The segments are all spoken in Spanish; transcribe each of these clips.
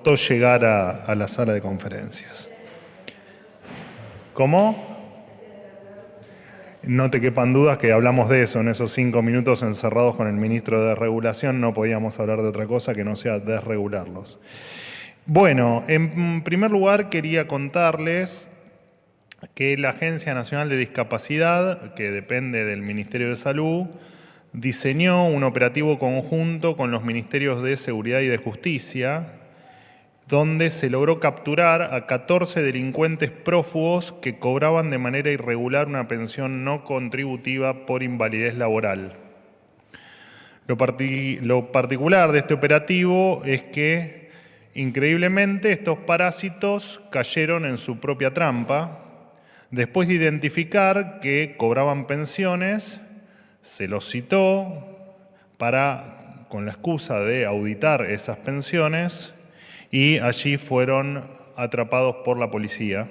costó llegar a la sala de conferencias. ¿Cómo? No te quepan dudas que hablamos de eso en esos 5 minutos encerrados con el ministro de Desregulación. No podíamos hablar de otra cosa que no sea desregularlos. Bueno, en primer lugar quería contarles que la Agencia Nacional de Discapacidad, que depende del Ministerio de Salud, diseñó un operativo conjunto con los Ministerios de Seguridad y de Justicia, donde se logró capturar a 14 delincuentes prófugos que cobraban de manera irregular una pensión no contributiva por invalidez laboral. Lo particular de este operativo es que, increíblemente, estos parásitos cayeron en su propia trampa. Después de identificar que cobraban pensiones, se los citó con la excusa de auditar esas pensiones, y allí fueron atrapados por la policía.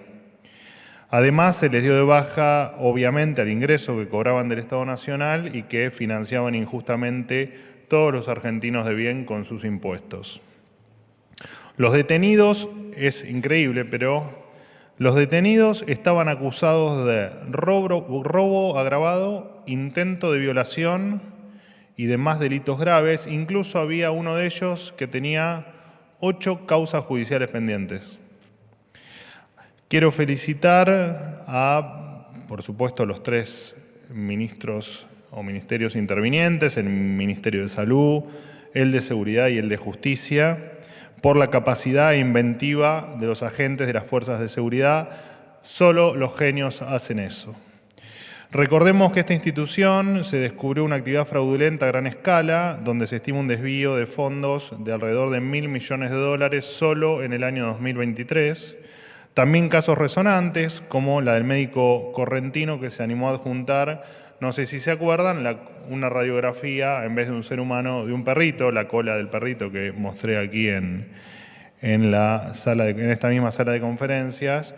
Además, se les dio de baja, obviamente, al ingreso que cobraban del Estado Nacional y que financiaban injustamente todos los argentinos de bien con sus impuestos. Los detenidos, es increíble, pero los detenidos estaban acusados de robo agravado, intento de violación y demás delitos graves. Incluso había uno de ellos que tenía 8 causas judiciales pendientes. Quiero felicitar por supuesto, los 3 ministros o ministerios intervinientes, el Ministerio de Salud, el de Seguridad y el de Justicia, por la capacidad inventiva de los agentes de las fuerzas de seguridad. Solo los genios hacen eso. Recordemos que esta institución se descubrió una actividad fraudulenta a gran escala, donde se estima un desvío de fondos de alrededor de $1.000 millones solo en el año 2023. También casos resonantes, como la del médico correntino que se animó a adjuntar, no sé si se acuerdan, una radiografía en vez de un ser humano, de un perrito, la cola del perrito que mostré aquí en esta misma sala de conferencias.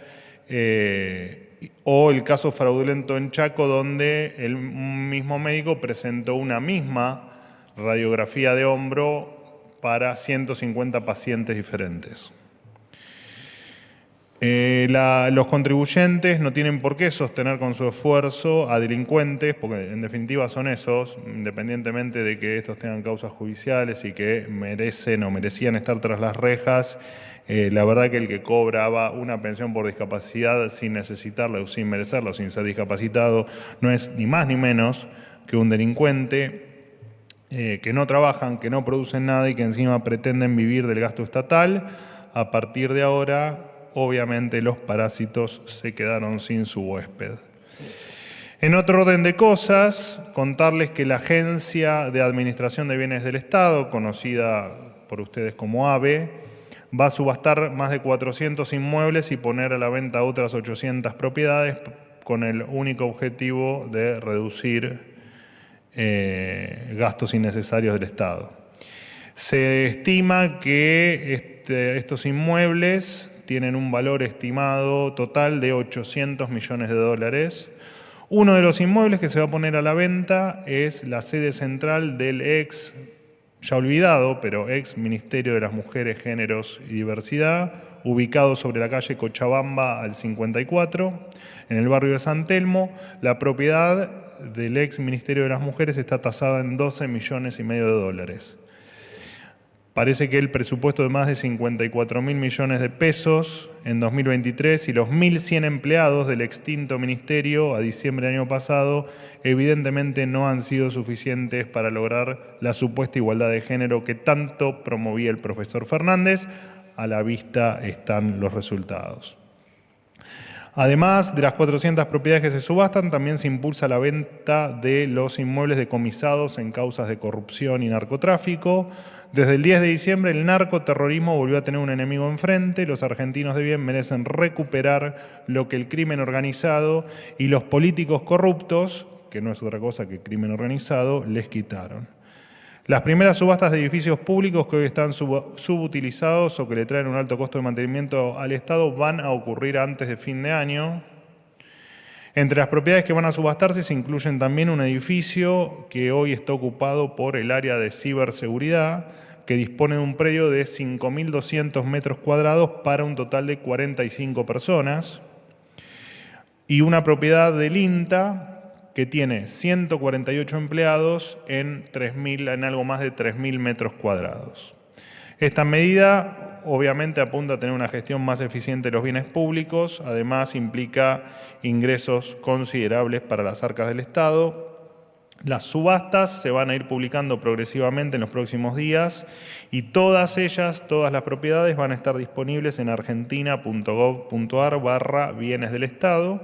O el caso fraudulento en Chaco, donde el mismo médico presentó una misma radiografía de hombro para 150 pacientes diferentes. Los contribuyentes no tienen por qué sostener con su esfuerzo a delincuentes, porque en definitiva son esos, independientemente de que estos tengan causas judiciales y que merecen o merecían estar tras las rejas. La verdad que el que cobraba una pensión por discapacidad sin necesitarla o sin merecerla o sin ser discapacitado no es ni más ni menos que un delincuente, que no trabajan, que no producen nada y que encima pretenden vivir del gasto estatal. A partir de ahora, obviamente, los parásitos se quedaron sin su huésped. En otro orden de cosas, contarles que la Agencia de Administración de Bienes del Estado, conocida por ustedes como ABE, va a subastar más de 400 inmuebles y poner a la venta otras 800 propiedades con el único objetivo de reducir gastos innecesarios del Estado. Se estima que estos inmuebles tienen un valor estimado total de $800 millones. Uno de los inmuebles que se va a poner a la venta es la sede central del ya olvidado, pero ex Ministerio de las Mujeres, Géneros y Diversidad, ubicado sobre la calle Cochabamba al 54, en el barrio de San Telmo. La propiedad del ex Ministerio de las Mujeres está tasada en $12,5 millones. Parece que el presupuesto de más de 54.000 millones de pesos en 2023 y los 1.100 empleados del extinto ministerio a diciembre del año pasado evidentemente no han sido suficientes para lograr la supuesta igualdad de género que tanto promovía el profesor Fernández. A la vista están los resultados. Además de las 400 propiedades que se subastan, también se impulsa la venta de los inmuebles decomisados en causas de corrupción y narcotráfico. Desde el 10 de diciembre el narcoterrorismo volvió a tener un enemigo enfrente. Los argentinos de bien merecen recuperar lo que el crimen organizado y los políticos corruptos, que no es otra cosa que crimen organizado, les quitaron. Las primeras subastas de edificios públicos que hoy están subutilizados o que le traen un alto costo de mantenimiento al Estado van a ocurrir antes de fin de año. Entre las propiedades que van a subastarse se incluyen también un edificio que hoy está ocupado por el área de ciberseguridad, que dispone de un predio de 5.200 metros cuadrados para un total de 45 personas, y una propiedad del INTA que tiene 148 empleados en algo más de 3.000 metros cuadrados. Esta medida obviamente apunta a tener una gestión más eficiente de los bienes públicos, además implica ingresos considerables para las arcas del Estado. Las subastas se van a ir publicando progresivamente en los próximos días y todas las propiedades van a estar disponibles en argentina.gov.ar/bienes del Estado.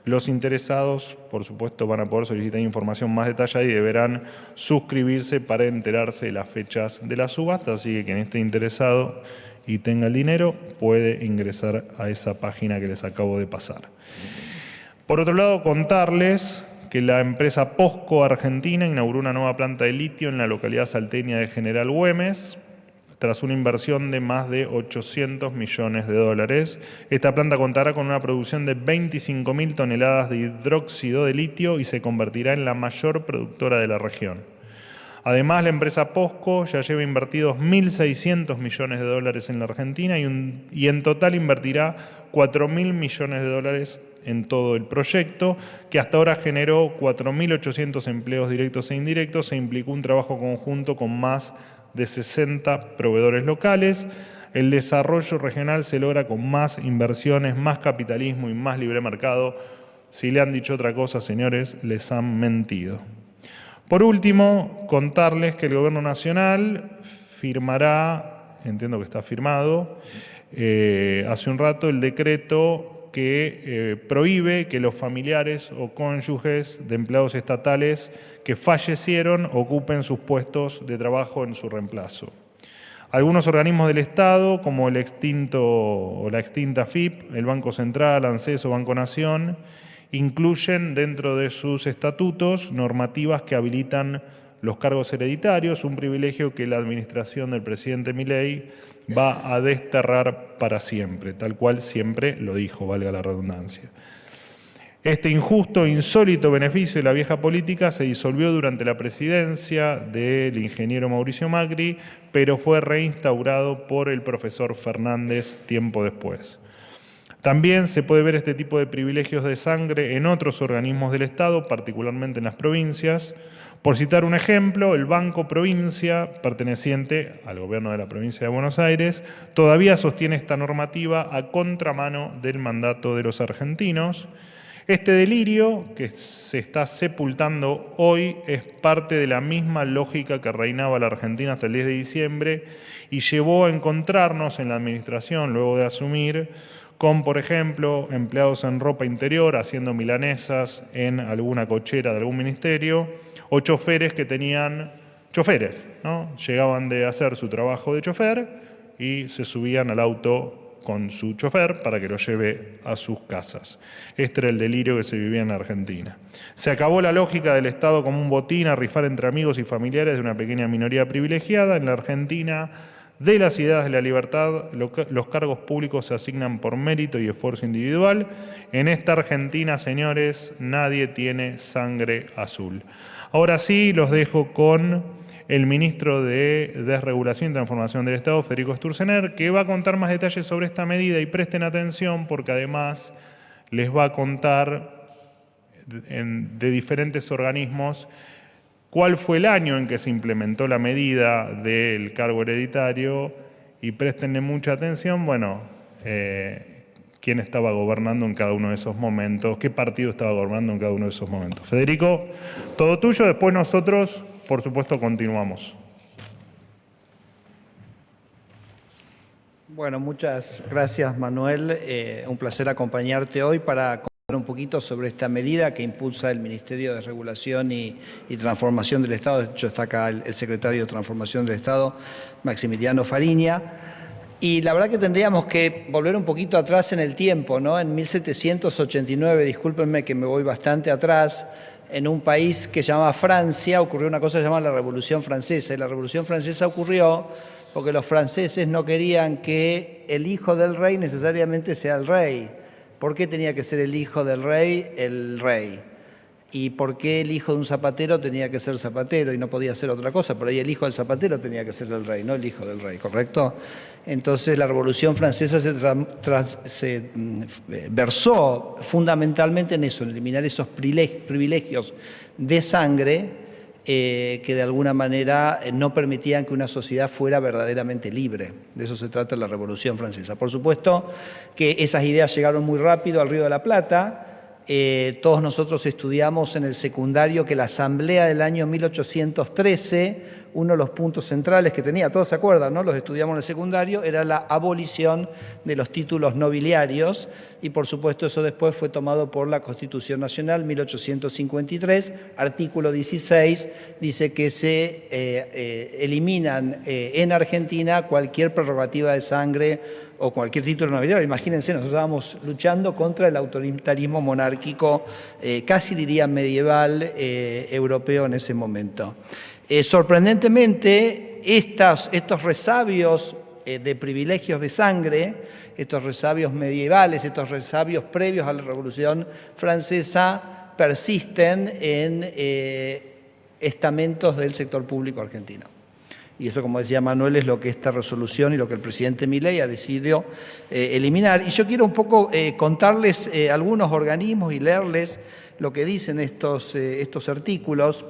Los interesados, por supuesto, van a poder solicitar información más detallada y deberán suscribirse para enterarse de las fechas de la subasta, así que quien esté interesado y tenga el dinero puede ingresar a esa página que les acabo de pasar. Por otro lado, contarles que la empresa POSCO Argentina inauguró una nueva planta de litio en la localidad salteña de General Güemes, tras una inversión de más de 800 millones de dólares. Esta planta contará con una producción de 25.000 toneladas de hidróxido de litio y se convertirá en la mayor productora de la región. Además, la empresa POSCO ya lleva invertidos 1.600 millones de dólares en la Argentina y en total invertirá 4.000 millones de dólares en todo el proyecto, que hasta ahora generó 4.800 empleos directos e indirectos e implicó un trabajo conjunto con más de 60 proveedores locales. El desarrollo regional se logra con más inversiones, más capitalismo y más libre mercado. Si le han dicho otra cosa, señores, les han mentido. Por último, contarles que el Gobierno Nacional firmará, entiendo que está firmado, hace un rato el decreto que prohíbe que los familiares o cónyuges de empleados estatales que fallecieron ocupen sus puestos de trabajo en su reemplazo. Algunos organismos del Estado, como el extinto o la extinta FIP, el Banco Central, ANSES o Banco Nación, incluyen dentro de sus estatutos normativas que habilitan los cargos hereditarios, un privilegio que la administración del presidente Milei va a desterrar para siempre, tal cual siempre lo dijo, valga la redundancia. Este injusto e insólito beneficio de la vieja política se disolvió durante la presidencia del ingeniero Mauricio Macri, pero fue reinstaurado por el profesor Fernández tiempo después. También se puede ver este tipo de privilegios de sangre en otros organismos del Estado, particularmente en las provincias. Por citar un ejemplo, el Banco Provincia, perteneciente al gobierno de la provincia de Buenos Aires, todavía sostiene esta normativa a contramano del mandato de los argentinos. Este delirio que se está sepultando hoy es parte de la misma lógica que reinaba la Argentina hasta el 10 de diciembre y llevó a encontrarnos en la administración, luego de asumir, con, por ejemplo, empleados en ropa interior haciendo milanesas en alguna cochera de algún ministerio, o choferes que tenían choferes, ¿no? Llegaban de hacer su trabajo de chofer y se subían al auto con su chofer para que lo lleve a sus casas. Este era el delirio que se vivía en Argentina. Se acabó la lógica del Estado como un botín a rifar entre amigos y familiares de una pequeña minoría privilegiada. En la Argentina de las ideas de la libertad, los cargos públicos se asignan por mérito y esfuerzo individual. En esta Argentina, señores, nadie tiene sangre azul. Ahora sí, los dejo con el ministro de Desregulación y Transformación del Estado, Federico Sturzenegger, que va a contar más detalles sobre esta medida y presten atención porque además les va a contar de diferentes organismos cuál fue el año en que se implementó la medida del cargo hereditario y préstenle mucha atención, quién estaba gobernando en cada uno de esos momentos, qué partido estaba gobernando en cada uno de esos momentos. Federico, todo tuyo, después nosotros, por supuesto, continuamos. Bueno, muchas gracias, Manuel. Un placer acompañarte hoy para contar un poquito sobre esta medida que impulsa el Ministerio de Regulación y Transformación del Estado. De hecho, está acá el secretario de Transformación del Estado, Maximiliano Fariña. Y la verdad que tendríamos que volver un poquito atrás en el tiempo, ¿no? En 1789, discúlpenme que me voy bastante atrás, en un país que se llamaba Francia, ocurrió una cosa llamada la Revolución Francesa. Y la Revolución Francesa ocurrió porque los franceses no querían que el hijo del rey necesariamente sea el rey. ¿Por qué tenía que ser el hijo del rey el rey? ¿Y por qué el hijo de un zapatero tenía que ser zapatero y no podía ser otra cosa? Por ahí el hijo del zapatero tenía que ser el rey, no el hijo del rey, ¿correcto? Entonces la Revolución Francesa se versó fundamentalmente en eso, en eliminar esos privilegios de sangre que de alguna manera no permitían que una sociedad fuera verdaderamente libre. De eso se trata la Revolución Francesa. Por supuesto que esas ideas llegaron muy rápido al Río de la Plata. Todos nosotros estudiamos en el secundario que la Asamblea del año 1813, uno de los puntos centrales que tenía, todos se acuerdan, ¿no? Los estudiamos en el secundario, era la abolición de los títulos nobiliarios y por supuesto eso después fue tomado por la Constitución Nacional 1853, artículo 16, dice que se eliminan en Argentina cualquier prerrogativa de sangre o cualquier título nobiliario. Imagínense, nosotros estábamos luchando contra el autoritarismo monárquico, casi diría medieval, europeo en ese momento. Sorprendentemente, estos resabios de privilegios de sangre, estos resabios medievales, estos resabios previos a la Revolución Francesa, persisten en estamentos del sector público argentino. Y eso, como decía Manuel, es lo que esta resolución y lo que el presidente Milei ha decidido eliminar. Y yo quiero un poco contarles algunos organismos y leerles lo que dicen estos artículos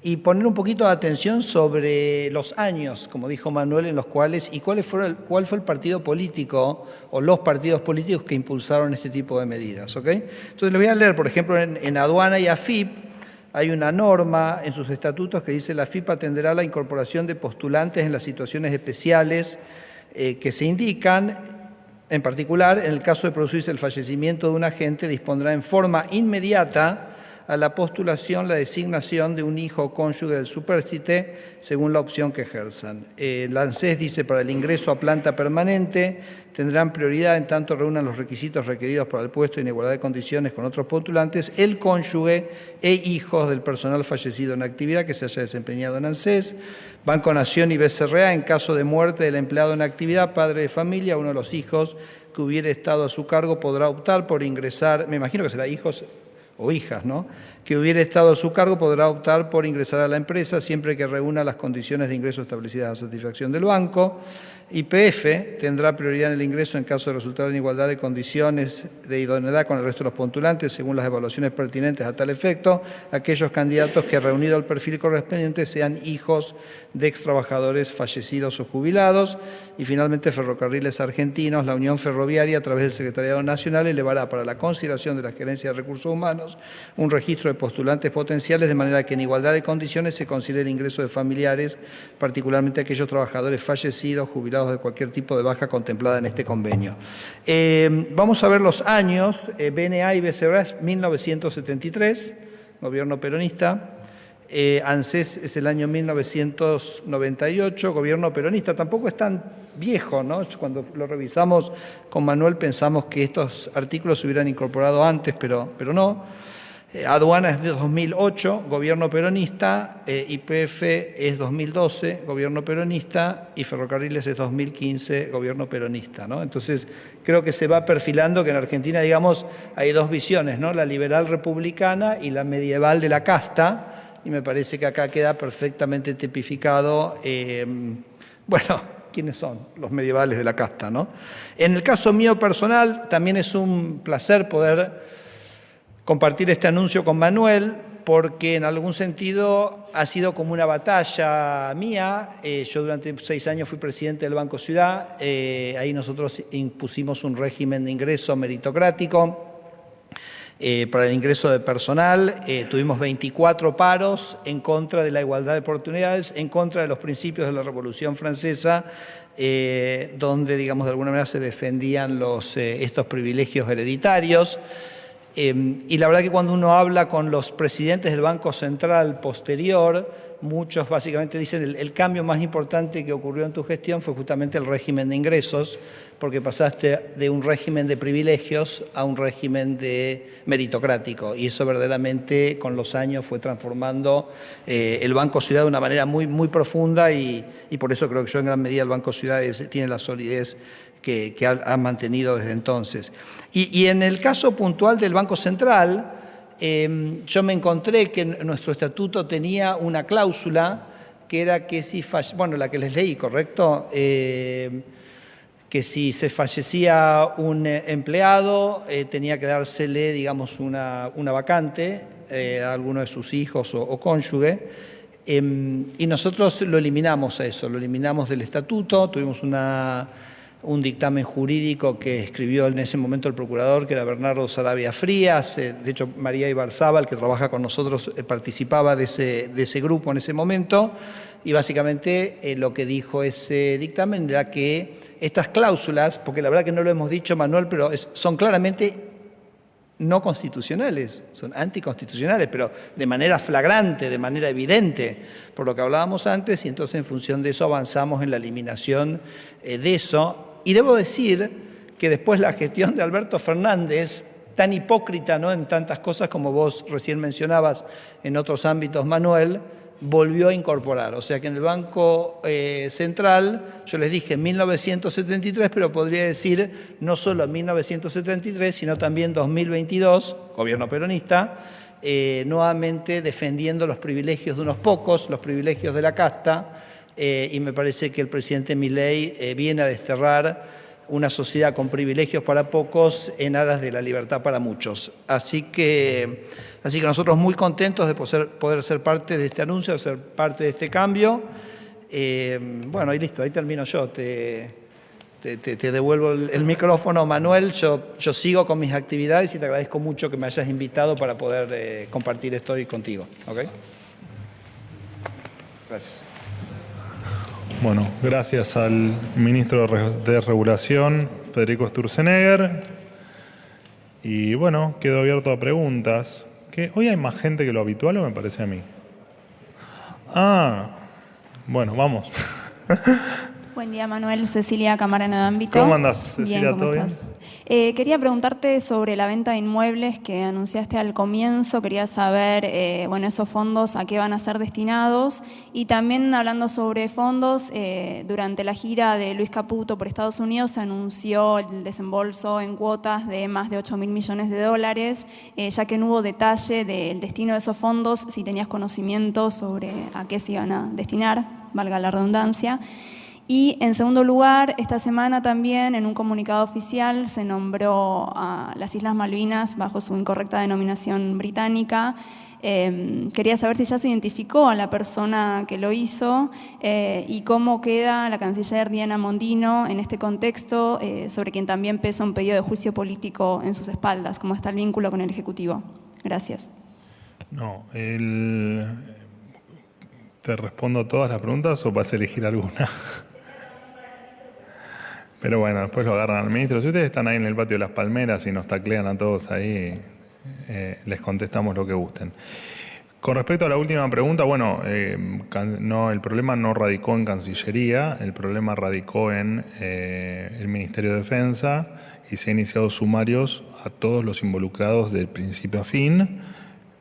y poner un poquito de atención sobre los años, como dijo Manuel, en los cuales y cuál fue el partido político o los partidos políticos que impulsaron este tipo de medidas. ¿Okay? Entonces les voy a leer, por ejemplo, en Aduana y AFIP, hay una norma en sus estatutos que dice: la AFIP atenderá la incorporación de postulantes en las situaciones especiales que se indican. En particular, en el caso de producirse el fallecimiento de un agente, dispondrá en forma inmediata a la postulación la designación de un hijo o cónyuge del supérstite según la opción que ejerzan. La ANSES dice: para el ingreso a planta permanente tendrán prioridad en tanto reúnan los requisitos requeridos para el puesto en igualdad de condiciones con otros postulantes el cónyuge e hijos del personal fallecido en actividad que se haya desempeñado en ANSES, Banco Nación y BCRA. En caso de muerte del empleado en actividad, padre de familia, uno de los hijos que hubiere estado a su cargo podrá optar por ingresar, me imagino que será hijos o hijas, ¿no?, que hubiera estado a su cargo podrá optar por ingresar a la empresa siempre que reúna las condiciones de ingreso establecidas a satisfacción del banco. YPF tendrá prioridad en el ingreso en caso de resultar en igualdad de condiciones de idoneidad con el resto de los postulantes según las evaluaciones pertinentes a tal efecto, aquellos candidatos que reunido el perfil correspondiente sean hijos de extrabajadores fallecidos o jubilados. Y finalmente Ferrocarriles Argentinos, la Unión Ferroviaria a través del Secretariado Nacional elevará para la consideración de la Gerencia de Recursos Humanos un registro de postulantes potenciales de manera que en igualdad de condiciones se considere el ingreso de familiares, particularmente aquellos trabajadores fallecidos, jubilados de cualquier tipo de baja contemplada en este convenio. Vamos a ver los años. BNA y BCRA, 1973, gobierno peronista. ANSES es el año 1998, gobierno peronista. Tampoco es tan viejo, ¿no? Cuando lo revisamos con Manuel pensamos que estos artículos se hubieran incorporado antes, pero no. Aduana es de 2008, gobierno peronista, YPF es 2012, gobierno peronista, y Ferrocarriles es 2015, gobierno peronista, ¿no? Entonces, creo que se va perfilando que en Argentina, digamos, hay dos visiones, ¿no? La liberal republicana y la medieval de la casta, y me parece que acá queda perfectamente tipificado, bueno, quiénes son los medievales de la casta, ¿no? En el caso mío personal, también es un placer poder compartir este anuncio con Manuel, porque en algún sentido ha sido como una batalla mía. Yo durante 6 años fui presidente del Banco Ciudad, ahí nosotros impusimos un régimen de ingreso meritocrático para el ingreso de personal. Tuvimos 24 paros en contra de la igualdad de oportunidades, en contra de los principios de la Revolución Francesa, donde, digamos, de alguna manera se defendían estos privilegios hereditarios. Y la verdad que cuando uno habla con los presidentes del Banco Central posterior, muchos básicamente dicen el cambio más importante que ocurrió en tu gestión fue justamente el régimen de ingresos, porque pasaste de un régimen de privilegios a un régimen meritocrático, y eso verdaderamente con los años fue transformando el Banco Ciudad de una manera muy, muy profunda, y por eso creo que yo en gran medida el Banco Ciudad tiene la solidez que ha mantenido desde entonces. Y en el caso puntual del Banco Central, yo me encontré que nuestro estatuto tenía una cláusula que era que si la que les leí, ¿correcto? Que si se fallecía un empleado, tenía que dársele, digamos, una vacante a alguno de sus hijos o cónyuge. Y nosotros lo eliminamos eso, lo eliminamos del estatuto, tuvimos un dictamen jurídico que escribió en ese momento el procurador, que era Bernardo Sarabia Frías. De hecho, María Ibarzábal, que trabaja con nosotros, participaba de ese grupo en ese momento, y básicamente lo que dijo ese dictamen era que estas cláusulas, porque la verdad que no lo hemos dicho, Manuel, pero son claramente no constitucionales, son anticonstitucionales, pero de manera flagrante, de manera evidente, por lo que hablábamos antes, y entonces en función de eso avanzamos en la eliminación de eso. Y debo decir que después la gestión de Alberto Fernández, tan hipócrita, ¿no?, en tantas cosas como vos recién mencionabas en otros ámbitos, Manuel, volvió a incorporar. O sea que en el Banco Central, yo les dije 1973, pero podría decir no solo 1973, sino también 2022, gobierno peronista, nuevamente defendiendo los privilegios de unos pocos, los privilegios de la casta, y me parece que el presidente Milei viene a desterrar una sociedad con privilegios para pocos en aras de la libertad para muchos. Así que nosotros muy contentos de poder ser parte de este anuncio, de ser parte de este cambio. Bueno, y listo, ahí termino yo. Te devuelvo el micrófono, Manuel. Yo sigo con mis actividades y te agradezco mucho que me hayas invitado para poder compartir esto hoy contigo. ¿Okay? Gracias. Bueno, gracias al ministro de Regulación, Federico Sturzenegger. Y bueno, quedo abierto a preguntas. ¿Qué? ¿Hoy hay más gente que lo habitual o me parece a mí? Bueno, vamos. Buen día, Manuel. Cecilia Camarano de Ámbito. ¿Cómo andas, Cecilia? Bien, ¿cómo ¿Todo estás? bien? Quería preguntarte sobre la venta de inmuebles que anunciaste al comienzo. Quería saber, esos fondos a qué van a ser destinados. Y también hablando sobre fondos, durante la gira de Luis Caputo por Estados Unidos se anunció el desembolso en cuotas de más de 8.000 millones de dólares, ya que no hubo detalle del destino de esos fondos, si tenías conocimiento sobre a qué se iban a destinar, valga la redundancia. Y en segundo lugar, esta semana también en un comunicado oficial se nombró a las Islas Malvinas bajo su incorrecta denominación británica. Quería saber si ya se identificó a la persona que lo hizo y cómo queda la canciller Diana Mondino en este contexto, sobre quien también pesa un pedido de juicio político en sus espaldas. ¿Cómo está el vínculo con el Ejecutivo? Gracias. No, ¿te respondo todas las preguntas o vas a elegir alguna? Pero bueno, después lo agarran al ministro. Si ustedes están ahí en el patio de las Palmeras y nos taclean a todos ahí, les contestamos lo que gusten. Con respecto a la última pregunta, el problema no radicó en Cancillería, el problema radicó en el Ministerio de Defensa y se han iniciado sumarios a todos los involucrados del principio a fin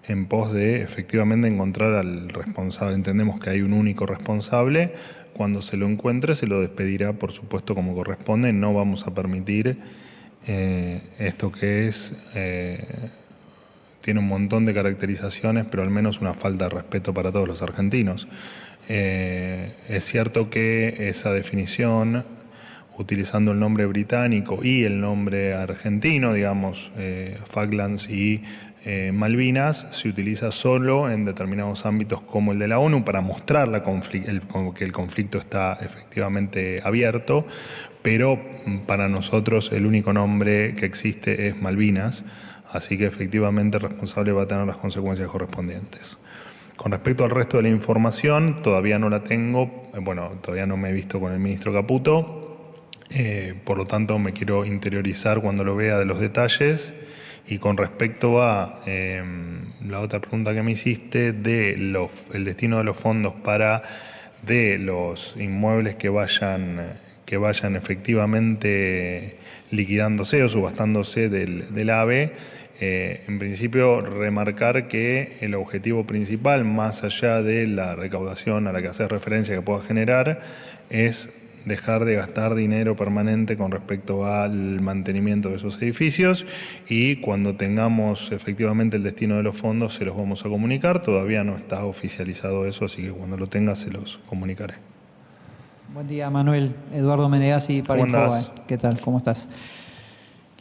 en pos de efectivamente encontrar al responsable. Entendemos que hay un único responsable. Cuando se lo encuentre, se lo despedirá, por supuesto, como corresponde. No vamos a permitir esto que tiene un montón de caracterizaciones, pero al menos una falta de respeto para todos los argentinos. Es cierto que esa definición, utilizando el nombre británico y el nombre argentino, digamos, Falklands y Malvinas, se utiliza solo en determinados ámbitos como el de la ONU para mostrar que el conflicto está efectivamente abierto, pero para nosotros el único nombre que existe es Malvinas, así que efectivamente el responsable va a tener las consecuencias correspondientes. Con respecto al resto de la información, todavía no la tengo, todavía no me he visto con el ministro Caputo, por lo tanto me quiero interiorizar cuando lo vea de los detalles. Y con respecto a la otra pregunta que me hiciste, el destino de los fondos de los inmuebles que vayan efectivamente liquidándose o subastándose del AVE, en principio remarcar que el objetivo principal, más allá de la recaudación a la que haces referencia que pueda generar, es dejar de gastar dinero permanente con respecto al mantenimiento de esos edificios, y cuando tengamos efectivamente el destino de los fondos se los vamos a comunicar. Todavía no está oficializado eso, así que cuando lo tenga se los comunicaré. Buen día, Manuel. Eduardo Menegazzi para ¿Cómo andás? Infobae. ¿Qué tal? ¿Cómo estás?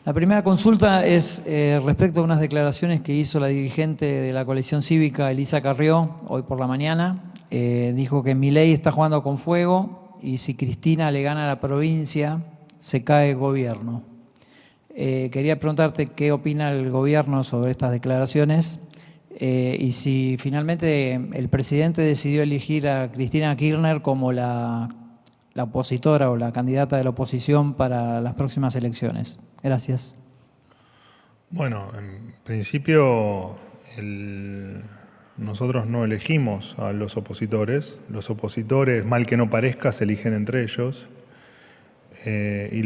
La primera consulta es respecto a unas declaraciones que hizo la dirigente de la coalición cívica, Elisa Carrió, hoy por la mañana. Dijo que Milei está jugando con fuego y si Cristina le gana a la provincia, se cae el gobierno. Quería preguntarte qué opina el gobierno sobre estas declaraciones y si finalmente el presidente decidió elegir a Cristina Kirchner como la opositora o la candidata de la oposición para las próximas elecciones. Gracias. Bueno, en principio nosotros no elegimos a los opositores. Los opositores, mal que no parezca, se eligen entre ellos. Y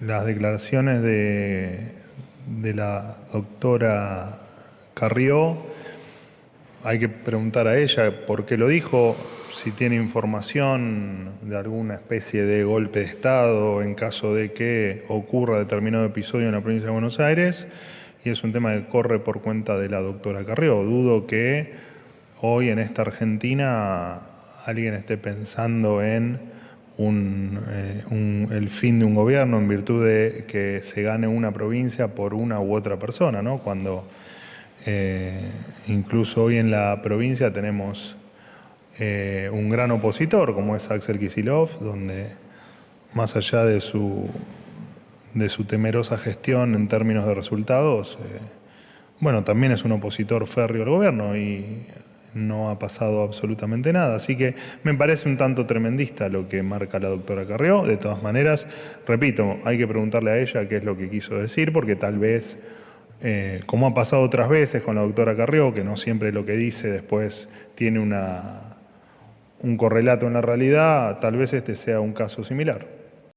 las declaraciones de la doctora Carrió, hay que preguntar a ella por qué lo dijo, si tiene información de alguna especie de golpe de Estado en caso de que ocurra determinado episodio en la provincia de Buenos Aires, y es un tema que corre por cuenta de la doctora Carrió. Dudo que hoy en esta Argentina alguien esté pensando en el fin de un gobierno en virtud de que se gane una provincia por una u otra persona, ¿no? Cuando incluso hoy en la provincia tenemos un gran opositor como es Axel Kicillof, donde más allá de su temerosa gestión en términos de resultados, bueno, también es un opositor férreo al gobierno y no ha pasado absolutamente nada. Así que me parece un tanto tremendista lo que marca la doctora Carrió. De todas maneras, repito, hay que preguntarle a ella qué es lo que quiso decir, porque tal vez, como ha pasado otras veces con la doctora Carrió, que no siempre lo que dice después tiene un correlato en la realidad, tal vez este sea un caso similar.